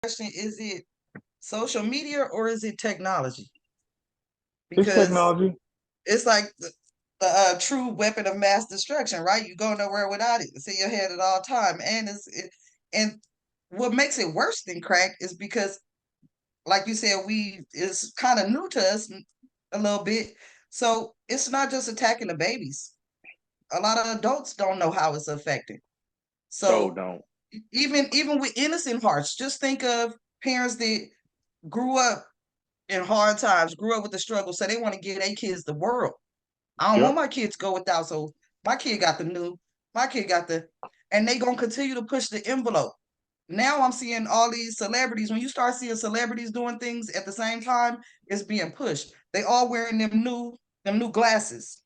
question, is it social media or is it technology? It's Because technology. it's like the true weapon of mass destruction, right? You go nowhere without it. It's in your head at all time, and and what makes it worse than crack is because, like you said, we it's kind of new to us a little bit. So it's not just attacking the babies. A lot of adults don't know how it's affecting. So So don't. even with innocent hearts, just think of parents that grew up in hard times, grew up with the struggle, so they want to give their kids the world. I don't want Yep. my kids to go without, so my kid got the new, my kid got the, and they gonna continue to push the envelope. Now I'm seeing all these celebrities. When you start seeing celebrities doing things at the same time, it's being pushed. They all wearing them new glasses.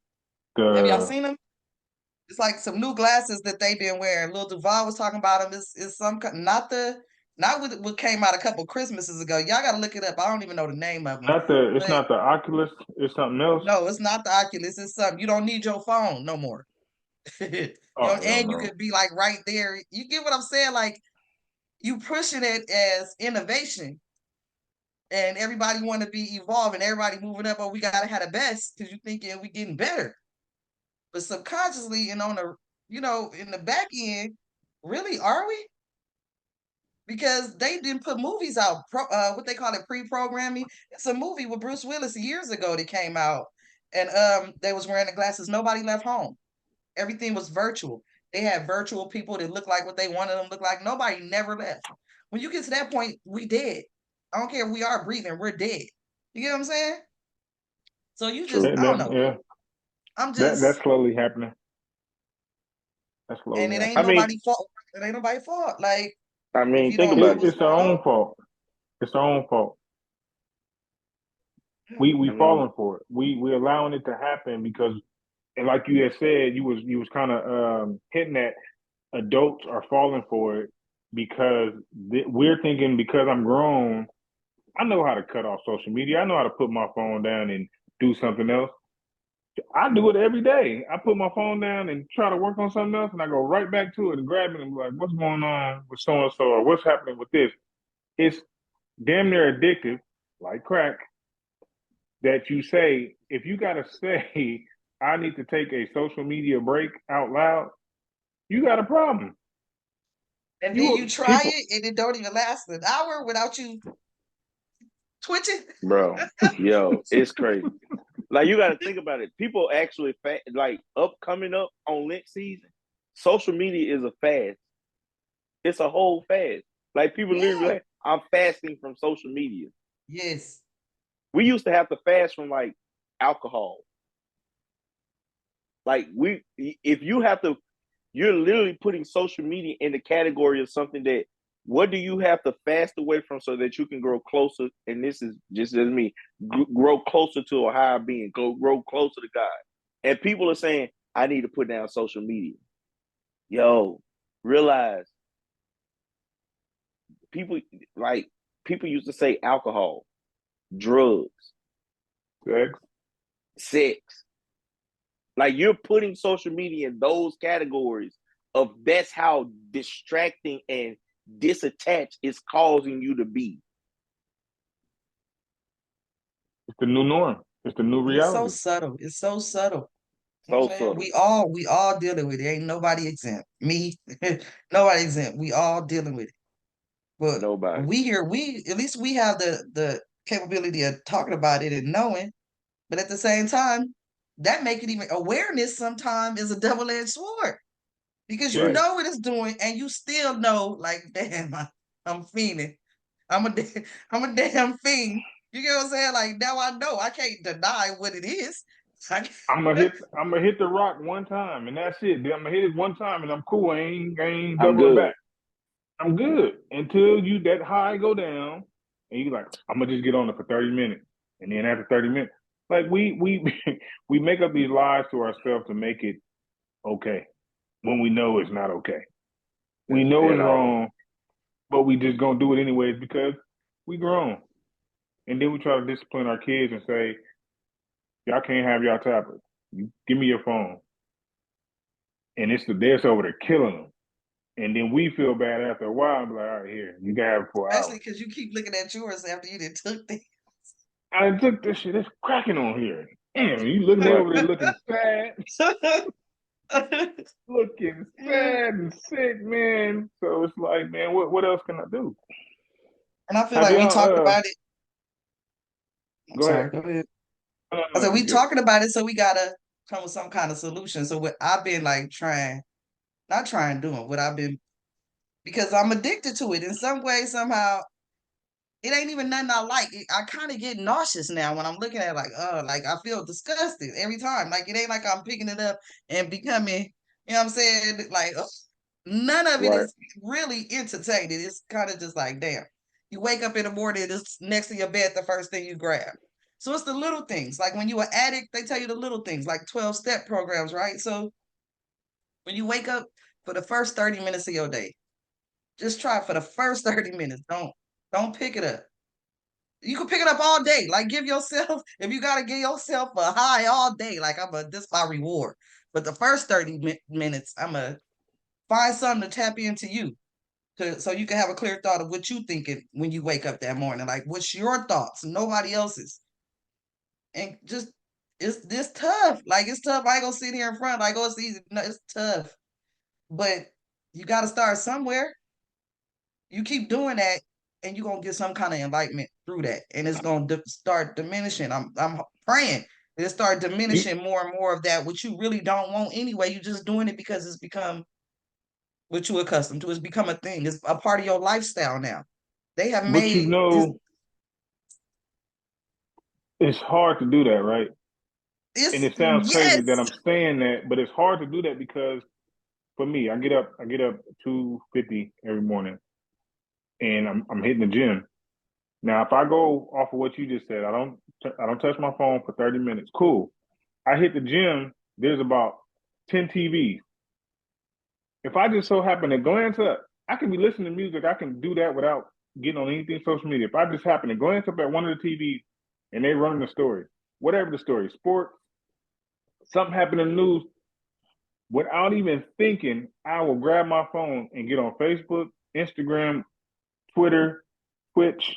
Have y'all The seen them? It's like some new glasses that they've been wearing. Lil Duval was talking about them. Is some not what came out a couple Christmases ago. Y'all got to look it up. I don't even know the name of them. not the. It's But not the Oculus. It's something else. no, it's not the Oculus. It's something you don't need your phone no more. you know, Oh hell and you no. could be like right there. You get what I'm saying? Like you pushing it as innovation, and everybody want to be evolving. Everybody moving up. Oh, we gotta have the best because you thinking we getting better. But subconsciously and on the in the back end, really are we? Because they didn't put movies out, what they call it, pre-programming. It's a movie with Bruce Willis years ago that came out, and they was wearing the glasses. Nobody left home. Everything was virtual. They had virtual people that looked like what they wanted them to look like. Nobody never left. When you get to that point, we dead. I don't care if we are breathing, we're dead. You get what I'm saying? So you just, True. I don't know. Yeah. I'm That's just, slowly happening. That's and slowly it ain't I happening. mean, nobody fault. It ain't nobody fault. Like if you think don't know about it. what's It's our going own on, fault. It's our own fault. We I mean, falling for it. We allowing it to happen because, and like you had said, you was kind of hitting that adults are falling for it because we're thinking because I'm grown, I know how to cut off social media. I know how to put my phone down and do something else. I do it every day. I put my phone down and try to work on something else, and I go right back to it and grab it and be like, "What's going on with so and so, or what's happening with this?" It's damn near addictive, like crack. That you say if you got to say, "I need to take a social media break" out loud, you got a problem. and then you You try people, it, and it don't even last an hour without you twitching. bro, yo, it's crazy. Like you got to think about it. People actually like coming up on Lent season. Social media is a fast. It's a whole fast. Like people literally, Yeah. like, I'm fasting from social media. Yes. We used to have to fast from like alcohol. Like if you have to, you're literally putting social media in the category of something that. What do you have to fast away from so that you can grow closer? And this is just as me, grow closer to a higher being, grow closer to God. And people are saying, I need to put down social media. Yo, realize people like people used to say alcohol, drugs, sex. sex. Like you're putting social media in those categories of that's how distracting and disattached it's causing you to be. It's the new norm. It's the new And it's so reality. subtle. It's so subtle. You know what So I'm saying? subtle. We all dealing with it. Ain't nobody exempt. Me, nobody exempt. We all dealing with it. But Nobody. we here, we at least we have the capability of talking about it and knowing. But at the same time, that make it even awareness sometimes is a double-edged sword because you Yeah. Right. know what it's doing and you still know, like, damn, I'm fiending. I'm a I'm a damn fiend. You get what I'm saying? Like now I know I can't deny what it is. I, I'm gonna hit the rock one time and that's it. I'm gonna hit it one time and I'm cool. I ain't I'm doubling good. back. I'm good until you that high go down and you like, I'm gonna just get on it for 30 minutes. And then after 30 minutes, like we we make up these lies to ourselves to make it okay when we know it's not okay. We know At it's all. wrong, but we just gonna do it anyways because we grown. And then we try to discipline our kids and say, y'all can't have y'all tablets. You give me your phone. And it's the they're over there killing them. And then we feel bad after a while and be like, all right, here, you can have it for an Especially hour. because you keep looking at yours after you did took things. I took this shit, it's cracking on here. Damn, you looking Right. over there looking sad, looking Yeah. sad and sick, man. So it's like, man, what else can I do? And I feel Have like we talked y'all about it. I'm go ahead. sorry, go ahead. No, I no, said you we good. talking about it, so we gotta come with some kind of solution. So what I've been like trying, not trying, doing what I've been because I'm addicted to it in some way, somehow. It ain't even nothing I like. I kind of get nauseous now when I'm looking at it, like I feel disgusted every time. Like it ain't like I'm picking it up and becoming, you know what I'm saying? Like ugh. None of it Right. is really entertaining. It's kind of just like, damn. You wake up in the morning, it's next to your bed, the first thing you grab. So it's the little things. Like when you're an addict, they tell you the little things, like 12-step programs, right? So when you wake up for the first 30 minutes of your day, just try for the first 30 minutes. Don't pick it up. You can pick it up all day. Like give yourself, if you gotta give yourself a high all day, like this my reward. But the first 30 minutes, I'm gonna find something to tap into you. So you can have a clear thought of what you thinking when you wake up that morning. Like what's your thoughts, nobody else's. And just it's this tough. Like it's tough. I ain't gonna sit here in front like, oh, it's easy. No, it's tough. But you gotta start somewhere. You keep doing that and you're gonna get some kind of enlightenment through that, and it's gonna start diminishing. I'm praying it start You, diminishing more and more of that which you really don't want anyway. You're just doing it because it's become what you accustomed to. It's become a thing. It's a part of your lifestyle now. They have but you made this. know, it's hard to do that, right? And It's it sounds crazy yes. that I'm saying that, but it's hard to do that because for me, I get up 2:50 every morning, and I'm hitting the gym. Now, if I go off of what you just said, I don't touch my phone for 30 minutes. Cool. I hit the gym. There's about 10 TVs. If I just so happen to glance up, I can be listening to music. I can do that without getting on anything social media. If I just happen to glance up at one of the TVs and they running the story, whatever the story, sports, something happened in the news, without even thinking, I will grab my phone and get on Facebook, Instagram, Twitter, Twitch,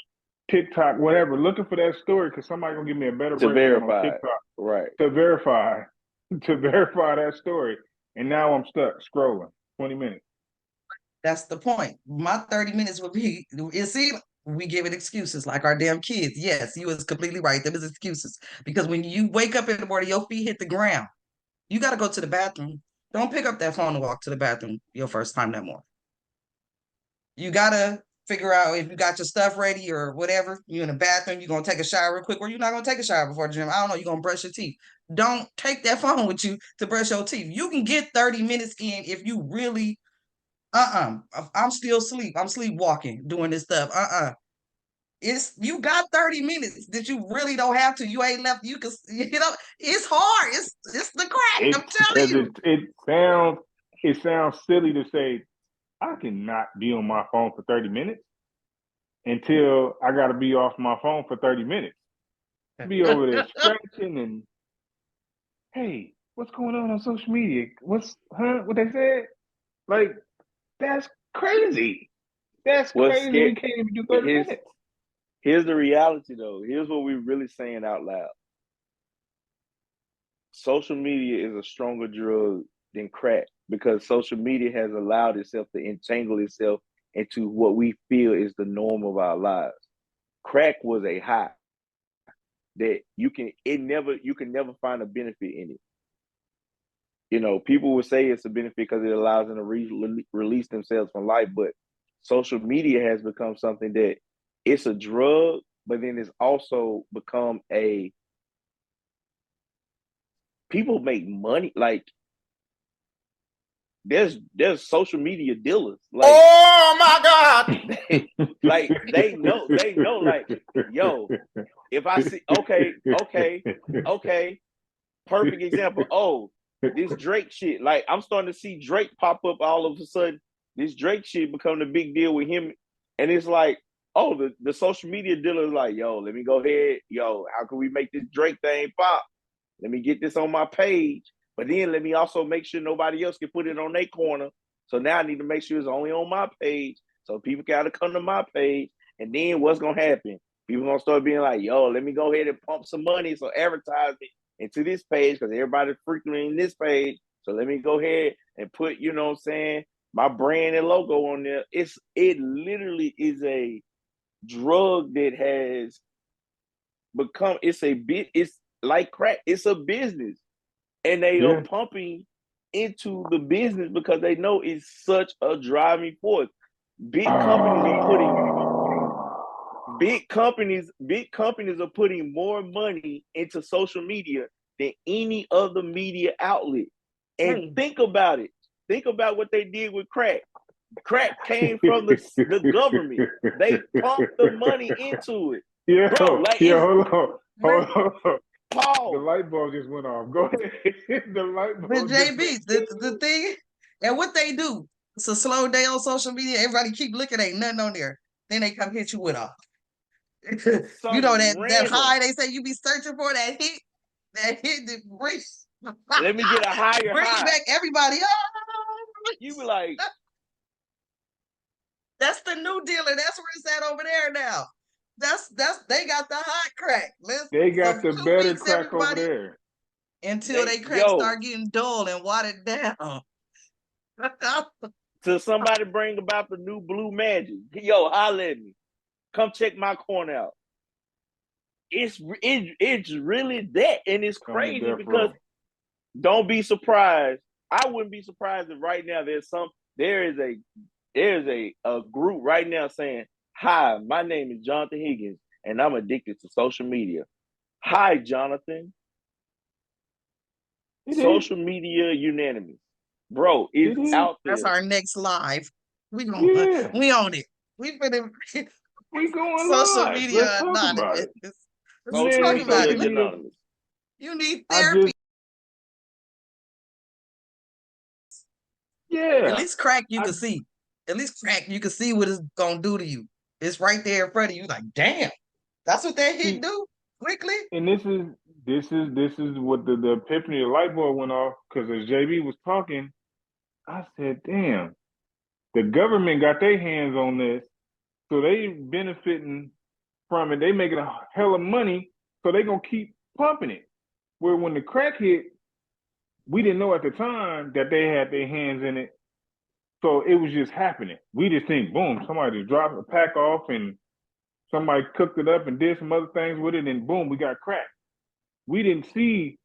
TikTok, whatever, looking for that story because somebody gonna give me a better To breakdown on verify. TikTok Right. to verify that story. And now I'm stuck scrolling 20 minutes. That's the point. My 30 minutes would be, you see, we give it excuses like our damn kids. Yes, you was completely right. Them is excuses. Because when you wake up in the morning, your feet hit the ground. You got to go to the bathroom. Don't pick up that phone and walk to the bathroom your first time that morning. You got to figure out if you got your stuff ready or whatever. You're in the bathroom, you're going to take a shower real quick, or you're not going to take a shower before the gym. I don't know. You're going to brush your teeth. Don't take that phone with you to brush your teeth. You can get 30 minutes in if you really I'm still asleep. I'm sleepwalking doing this stuff. It's you got 30 minutes that you really don't have to. You ain't left. You can it's hard. It's the crack. I'm It's telling because you. it sounds silly to say I cannot be on my phone for 30 minutes until I got to be off my phone for 30 minutes. Be over there scratching and hey, what's going on social media? What they said? Like that's crazy. That's What's crazy. We scared? can't even do 30 Here's minutes. here's the reality though. Here's what we're really saying out loud. Social media is a stronger drug than crack because social media has allowed itself to entangle itself into what we feel is the norm of our lives. Crack was a high that you can never find a benefit in it. You know, people would say it's a benefit because it allows them to release themselves from life, but social media has become something that it's a drug, but then it's also become a people make money like there's social media dealers like Oh my God! like they know like yo if I see okay perfect example. Oh, this Drake shit. Like I'm starting to see Drake pop up all of a sudden. This Drake shit become the big deal with him, and it's like, oh, the social media dealer is like, yo, let me go ahead, yo, how can we make this Drake thing pop? Let me get this on my page, but then let me also make sure nobody else can put it on their corner. So now I need to make sure it's only on my page. So people gotta come to my page. And then what's gonna happen? People gonna start being like, yo, let me go ahead and pump some money, so advertising into this page because everybody's frequenting this page. So let me go ahead and put, you know what I'm saying, my brand and logo on there. It literally is a drug that has become, it's like crack. It's a business. And they are pumping into the business because they know it's such a driving force. Big companies are putting more money into social media than any other media outlet. And think about it. Think about what they did with crack. Crack came from the government. They pumped the money into it. Bro, like hold on. Paul. The light bulb just went off. Go ahead. The light bulb. But JB, the thing, and what they do, it's a slow day on social media. Everybody keep looking, ain't nothing on there. Then they come hit you with a, you know, that high they say you be searching for, that hit that brings. Let me get a higher Bring high. back everybody. You be like, that's the new dealer. That's where it's at over there now. That's they got the hot crack. They got the better crack over there. Until they crack start getting dull and watered down. Till somebody bring about the new blue magic. Yo, holla at me. Come check my corner out. It's really that, and it's crazy because don't be surprised. I wouldn't be surprised if right now there is a group right now saying, "Hi, my name is Jonathan Higgins, and I'm addicted to social media." Hi, Jonathan. Social media unanimous. Bro, it's out there. That's our next live. We on it. We going social live. media anonymous. Let's talk about it. Anonymous. You need therapy. At least crack you can see. At least crack you can see what it's gonna do to you. It's right there in front of you. Like, damn, that's what that hit do quickly. And this is what the epiphany, the light bulb went off, because as JB was talking, I said, damn, the government got their hands on this, so they benefiting from it. They making a hell of money, so they gonna keep pumping it. Where when the crack hit, we didn't know at the time that they had their hands in it. So it was just happening. We just think, boom, somebody just dropped a pack off and somebody cooked it up and did some other things with it, and boom, we got crack. We didn't see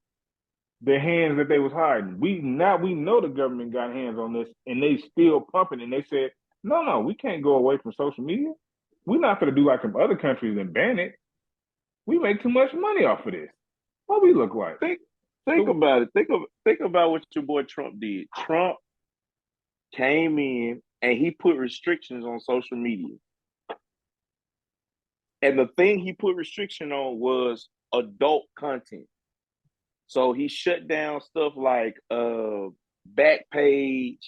the hands that they was hiding. We know the government got hands on this, and they still pumping. And they said, no, we can't go away from social media. We're not going to do like some other countries and ban it. We make too much money off of this. What we look like? Think about it. Think about what your boy Trump did. Trump came in and he put restrictions on social media. And the thing he put restriction on was adult content. So he shut down stuff like Backpage,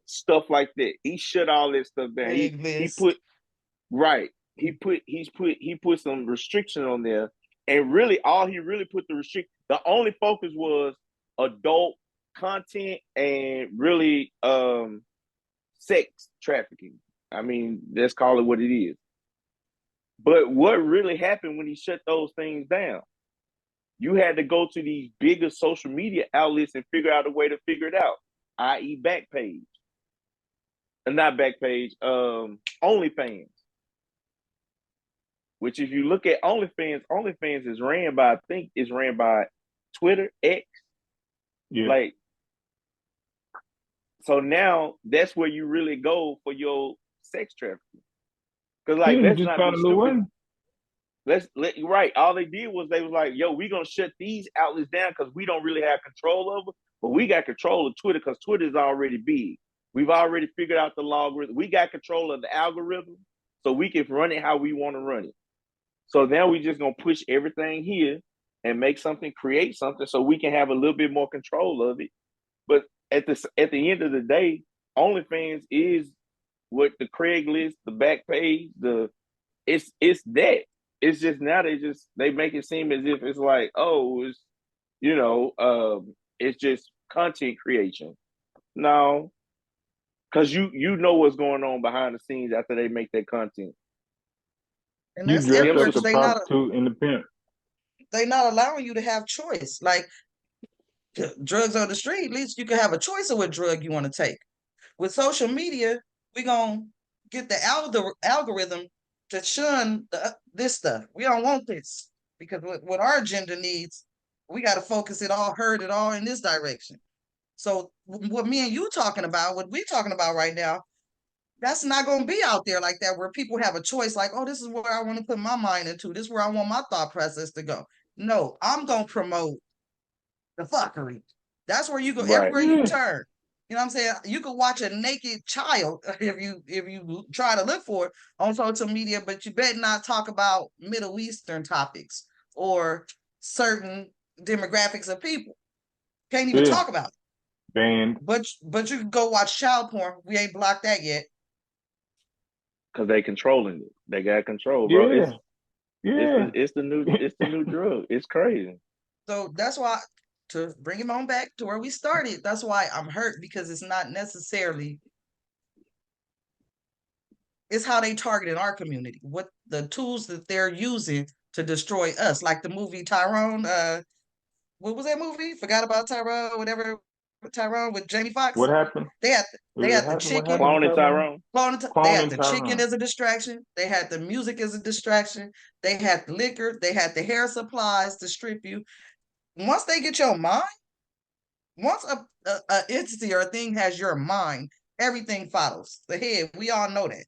stuff like that. He shut all that stuff down. He put some restriction on there. And really all he really put the only focus was adult content and really sex trafficking. I mean, let's call it what it is. But what really happened when he shut those things down? You had to go to these bigger social media outlets and figure out a way to figure it out, i.e. Backpage. Not Backpage, OnlyFans. Which if you look at OnlyFans is ran by Twitter, X. Yeah. Like, so now that's where you really go for your sex trafficking. Because like, let's not be stupid. Right. All they did was they was like, yo, we're going to shut these outlets down because we don't really have control over it. But we got control of Twitter because Twitter's already big. We've already figured out the logarithm. We got control of the algorithm, so we can run it how we want to run it. So now we just going to push everything here and create something so we can have a little bit more control of it. But at the end of the day, OnlyFans is what the Craigslist, the Backpage, it's that. It's just now they make it seem as if it's like, oh, it's it's just content creation. No, Because you know what's going on behind the scenes after they make that content. And You that's dress everywhere up because the prostitute and the pimp. they not allowing you to have choice. Like drugs on the street, at least you can have a choice of what drug you want to take. With social media, we gonna get the algorithm to shun this stuff. We don't want this because what our agenda needs, we got to focus it all, herd it all in this direction. So what me and you talking about, what we talking about right now, that's not going to be out there like that where people have a choice like, oh, this is where I want to put my mind into. This is where I want my thought process to go. No, I'm going to promote the fuckery. That's where you go, Right. everywhere you turn. You know what I'm saying? You could watch a naked child if you try to look for it on social media, but you better not talk about Middle Eastern topics or certain demographics of people. Can't even talk about it. Banned. But you can go watch child porn. We ain't blocked that yet. Because they controlling it. They got control, bro. It's the new drug. It's crazy. So that's why, to bring him on back to where we started, that's why I'm hurt, because it's not necessarily, it's how they target in our community, what the tools that they're using to destroy us. Like the movie Tyrone, what was that movie? Forgot about Tyrone, whatever, Tyrone with Jamie Foxx. What happened? They had the chicken. Cloning Tyrone. They had the chicken as a distraction. They had the music as a distraction. They had the liquor. They had the hair supplies to strip you. Once they get your mind, once a entity or a thing has your mind, everything follows. The head, we all know that.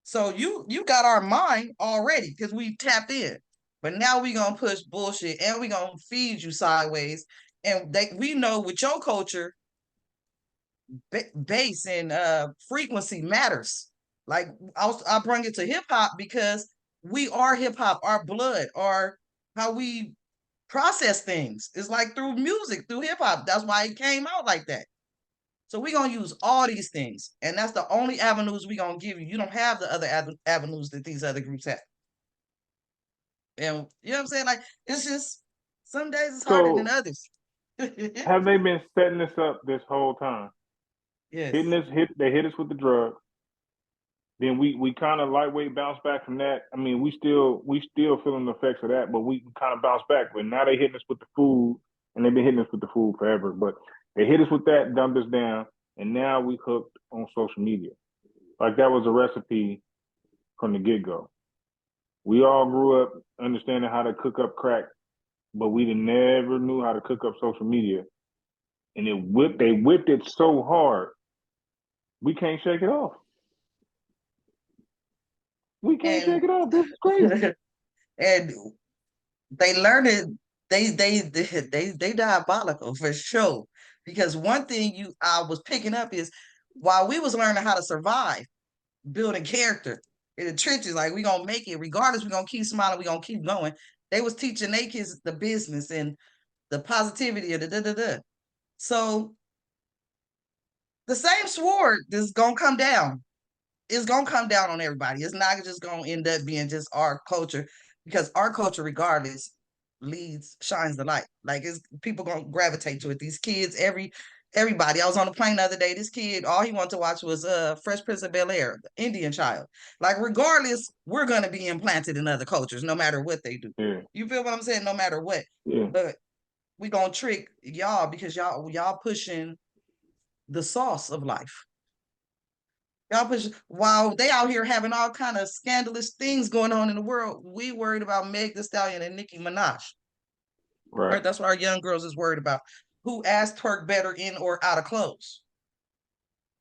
So you got our mind already because we tapped in. But now we gonna push bullshit and we gonna feed you sideways. And we know with your culture, bass and frequency matters. Like I bring it to hip hop because we are hip hop. Our blood, our how we process things is like through music, through hip hop. That's why it came out like that. So we're gonna use all these things, and that's the only avenues we're gonna give you. You don't have the other avenues that these other groups have. And you know what I'm saying? Like, it's just some days it's harder than others. Have they been setting this up this whole time? Yes. They hit us with the drug. Then we kind of lightweight bounce back from that. I mean, we still feeling the effects of that, but we kind of bounce back. But now they hitting us with the food, and they've been hitting us with the food forever. But they hit us with that, dumped us down, and now we hooked on social media. Like that was a recipe from the get-go. We all grew up understanding how to cook up crack, but we never knew how to cook up social media. And they whipped it so hard, we can't shake it off. We can't shake it off. This is crazy. And they learn it. They diabolical for sure. Because one thing I was picking up is while we was learning how to survive, building character in the trenches, like we gonna make it regardless. We gonna keep smiling. We gonna keep going. They was teaching their kids the business and the positivity of the da-da-da. So the same sword is gonna come down. It's gonna come down on everybody. It's not just gonna end up being just our culture, because our culture, regardless, shines the light. Like people gonna gravitate to it. These kids, everybody. I was on the plane the other day. This kid, all he wanted to watch was Fresh Prince of Bel-Air, the Indian child. Like regardless, we're gonna be implanted in other cultures, no matter what they do. Yeah. You feel what I'm saying? No matter what. Yeah. But we gonna trick y'all because y'all pushing the sauce of life. Y'all push while they out here having all kind of scandalous things going on in the world. We worried about Meg Thee Stallion and Nicki Minaj. Right. That's what our young girls is worried about. Who ass twerk better in or out of clothes?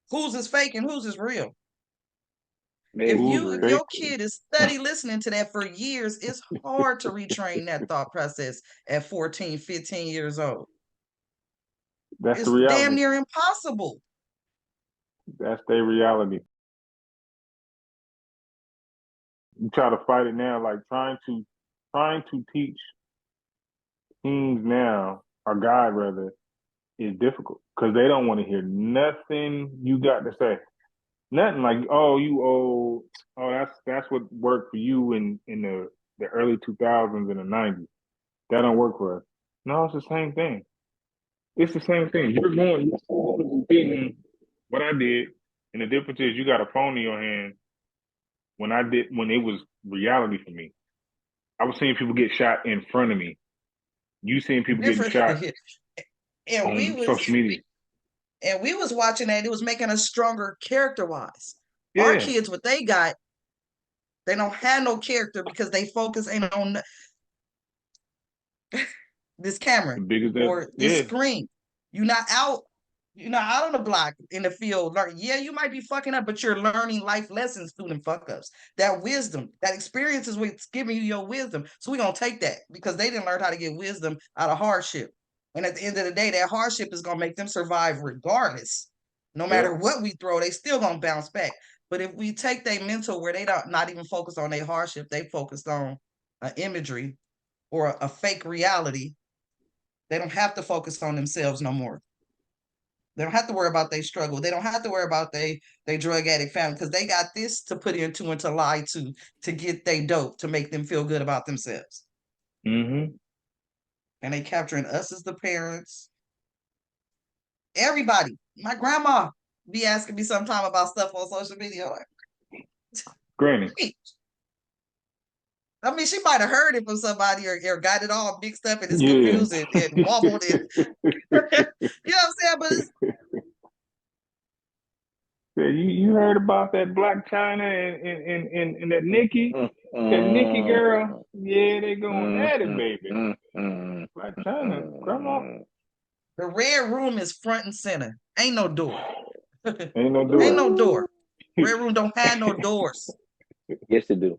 Whose is fake and whose is real? If your kid is study listening to that for years, it's hard to retrain that thought process at 14, 15 years old. That's the reality. Damn near impossible. That's their reality. You try to fight it now, like trying to teach teens now, or guide rather, is difficult because they don't want to hear nothing you got to say. Nothing like, oh, you old. Oh, that's what worked for you in the early 2000s and the 90s. That don't work for us. No, it's the same thing. It's the same thing. You're going to be getting what I did, and the difference is you got a phone in your hand. When it was reality for me, I was seeing people get shot in front of me. You seeing people getting Different. shot and we on was social media. and we was watching that. It was making us stronger character wise. Our Yeah, kids, what they got, they don't have no character because they focus ain't on this camera the biggest that. or this Yeah, screen. You're not out. You're not out on the block in the field. Yeah, you might be fucking up, but you're learning life lessons through them fuck ups. That wisdom, that experience is what's giving you your wisdom. So we're gonna take that because they didn't learn how to get wisdom out of hardship. And at the end of the day, that hardship is gonna make them survive regardless. No matter what we throw, they still gonna bounce back. But if we take their mental where they don't not even focused on their hardship, they focused on imagery or a fake reality. They don't have to focus on themselves no more. They don't have to worry about their struggle. They don't have to worry about they drug addict family because they got this to put into and to lie to get they dope to make them feel good about themselves. Mm-hmm. And they capturing us as the parents. Everybody. My grandma be asking me sometime about stuff on social media. Like, Granny. I mean, she might have heard it from somebody or got it all mixed up and it's Yeah. confused and wobbled it. You know what I'm saying? But it's, Yeah, you heard about that Black China and that Nikki? That Nikki girl? Yeah, they going at it, baby. Black China, grandma. the red room is front and center. Ain't no door. Ain't no door. Ain't no door. Red room don't have no doors. Yes, they do.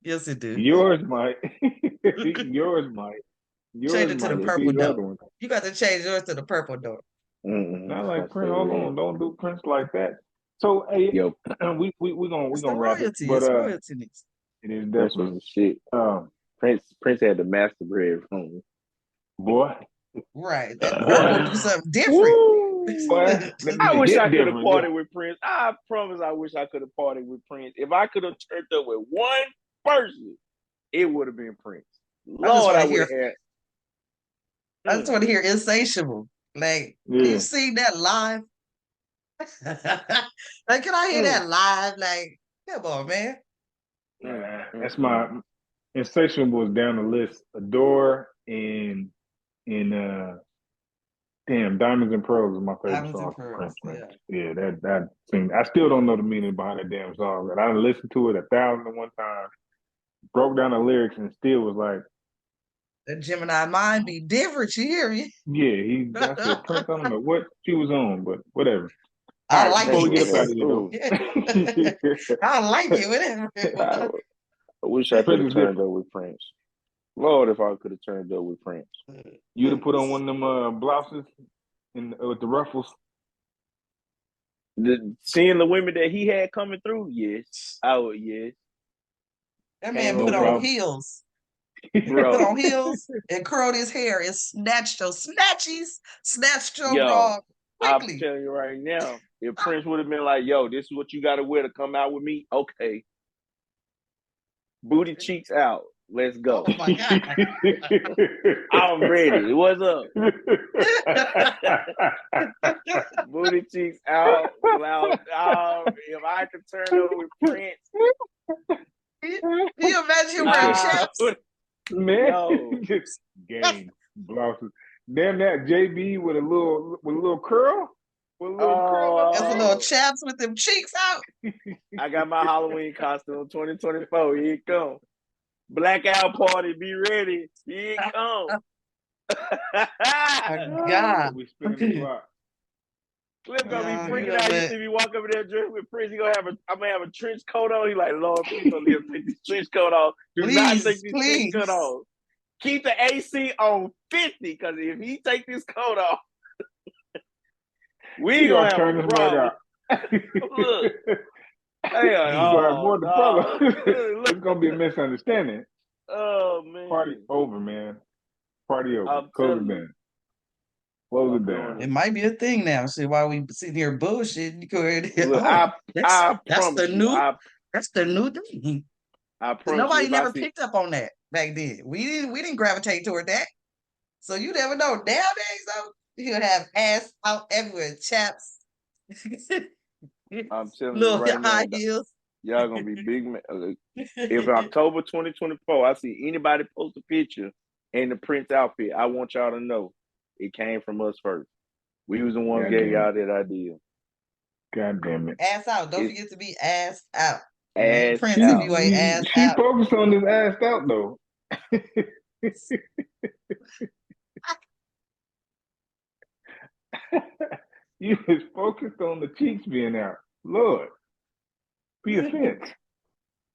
Yes, it do. Yours might. Yours might. Yours Change it to the might. purple These other door. ones. You got to change yours to the purple door. Not like Prince. Hold on, don't do Prince like that. So hey, Yo, we It's gonna the wrap it. royalty. But It's royalty. it is Prince definitely was the shit. Prince had the master bread from boy. Right. That Boy. boy gonna do something different. Boy, I wish I could have different. partied with Prince. I promise I wish I could have partied with Prince. If I could have turned up with one person, it would have been Prince. Lord, I would have had. I just want to hear Insatiable. Like, you see that live? Like, can I hear that live? Like, come on, man. That's my Insatiable was down the list. Adore and damn, Diamonds and Pearls is my favorite Diamonds song and from Pearls, Prince. Yeah, that thing. I still don't know the meaning behind that damn song. And I listened to it 1,001 times, broke down the lyrics, and still was like, the Gemini mind be different. You hear me? yeah, I said Prince. I don't know what she was on, but whatever. I All right, like before we it. get up out of here, though. I like it. Whatever. I wish I could have Prince is turned different. up with Prince. Lord, if I could have turned up with Prince. You'd have put on one of them blouses with the ruffles. Seeing the women that he had coming through, yes. I would, yes. That man No put on problem. heels. Bro. Put on heels and curled his hair and snatched your Yo, bra I'm quickly. telling you right now, if Prince would have been like, yo, this is what you got to wear to come out with me, okay. Booty cheeks out. Let's go. Oh my God. I'm ready. What's up? Booty cheeks out. Loud. If I could turn over with Prince. Can you imagine him wearing chaps? Man, game blouses. Damn that JB with a little curl. With a little curl. There's a little chaps with them cheeks out. I got my Halloween costume 2024. Here it comes. Blackout party, be ready. Here it comes. My God. We spinning the block. Cliff gonna be freaking out. You see me walk over there dressed with Prince. I'm gonna have a trench coat on. He like, Lord, please don't let him take this trench coat off. Do not take this trench coat off. Keep the AC on 50, because if he take this coat off, we gonna have a problem. Look. It's gonna be a misunderstanding. Oh man. Party over, man. Party over. Close it down. Close it down. It might be a thing now. See, while we sitting here bullshitting, you go ahead. Look, That's the new thing. I promise nobody never picked up on that back then. We didn't gravitate toward that. So you never know. Nowadays, though, you would have ass out everywhere, chaps, I'm telling you Little right now, high heels. y'all gonna be big man. If October 2024, I see anybody post a picture in the Prince outfit, I want y'all to know it came from us first. We was the ones God gave damn y'all that idea. God damn it. Ass out. Don't It's forget to be ass out. You ain't ass Prince if out. you ain't ass She out. focused on this assed out though. You was focused on the cheeks being out. Lord, be offense.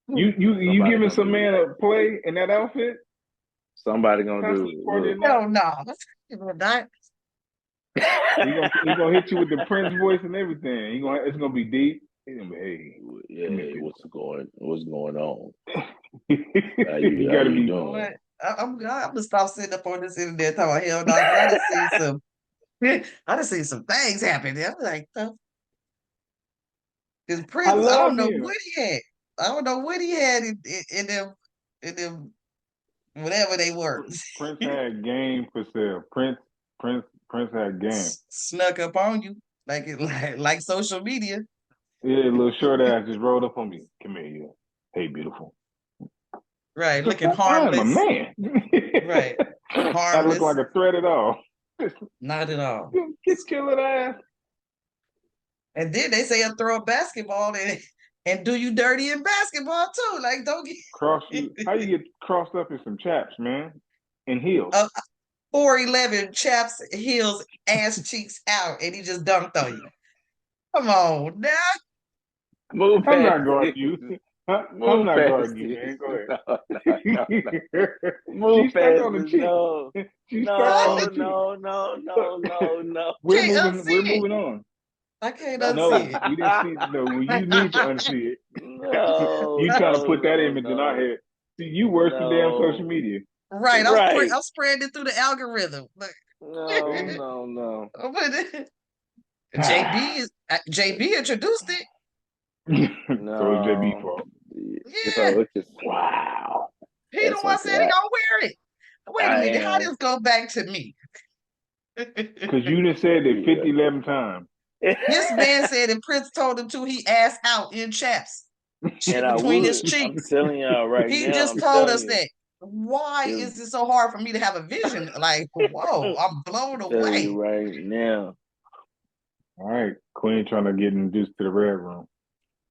You Somebody giving gonna some do man a play in that outfit? Somebody gonna do Constantly it. partying Look. that? Hell no. You know, that- He gonna hit you with the Prince voice and everything. It's gonna be deep. He's gonna be, hey, Yeah, come here, hey, what's going on? beautiful. How You you gotta be. doing? What? I'm gonna stop sitting up on this internet talking about hell no. 'Cause I just seen some. I just seen some things happen. I'm like, his I Prince. I love don't know him. what he had. I don't know what he had in them whatever they were. Prince had game for sale. Prince had game. Snuck up on you like social media. Yeah, a little short ass just rolled up on me. Come here, you. Hey, beautiful. Right, So looking fine, my harmless. man. Right. I look Harmless. like a threat at all. Not at all. Get killing ass. And then they say throw a basketball and do you dirty in basketball too. Like don't get Cross you. How you get crossed up in some chaps, man? In heels. 4'11" chaps, heels, ass cheeks out, and he just dunked on you. Come on now. Move I'm not past guarding it. you. I'm Move not past guarding you, it. man. Go ahead. Move She's stuck past on the it. cheek. No. She's stuck on the cheek. No. We're Can't moving on. I can't No, unsee it. we didn't see. No, you need to unsee it. No. You trying to put that image in our head? See, you worse than damn social media. Right, Right. I'm spreading it through the algorithm. Like, No. but JB introduced it. So it's JB fault. Yeah. So it's just Wow. He the That's one okay. said he gonna wear it. Wait a I minute, how am. this go back to me? Because you done said it 50, 11 times. This man said and Prince told him to, he asked out in chaps. Shit And I between his would. I'm cheeks. telling y'all right He now. just I'm told telling us you. that. Why It- is it so hard for me to have a vision? Like, whoa, I'm blown I'm telling you away. right now. All right. Queen trying to get induced to the red room.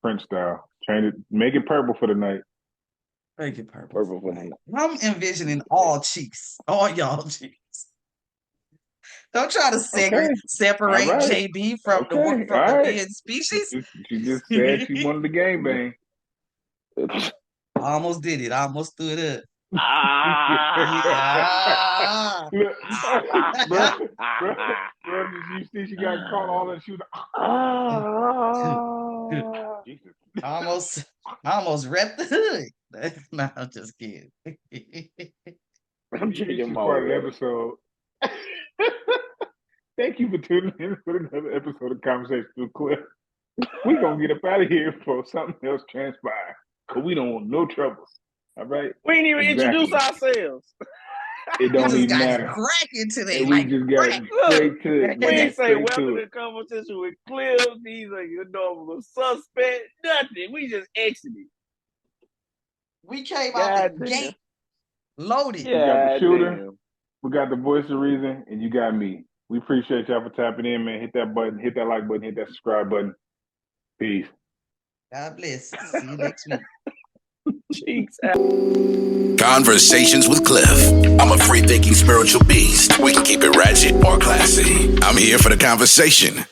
French style. Change it. Make it purple for the night. Make it purple. Purple for me. I'm envisioning all cheeks, all y'all cheeks. Don't try to Okay. separate All right. JB from Okay. the All right. being species. She just said she wanted the game bang. I almost did it. I almost threw it up. Ah. Look, bro, did you see she got caught all that? She was Jesus. I almost repped the hood. No, I'm just kidding. I'm This drinking is my part of the water. episode. Thank you for tuning in for another episode of Conversation with Cliff. We're going to get up out of here before something else transpires. Because we don't want no troubles. All right? We didn't even Exactly. introduce ourselves. It We don't just even got matter. cracking today. And we Like, just got crack. straight to it. We man. ain't say Straight welcome to to it. conversation with Cliff. These are your normal suspect. Nothing. We just exited. We came out God the damn. gate loaded. We got the God shooter. damn. We got the voice of reason, and you got me. We appreciate y'all for tapping in, man. Hit that button, hit that like button, hit that subscribe button. Peace. God bless. See you next week. Cheeks out. Conversations with Cliff. I'm a free thinking spiritual beast. We can keep it ratchet or classy. I'm here for the conversation.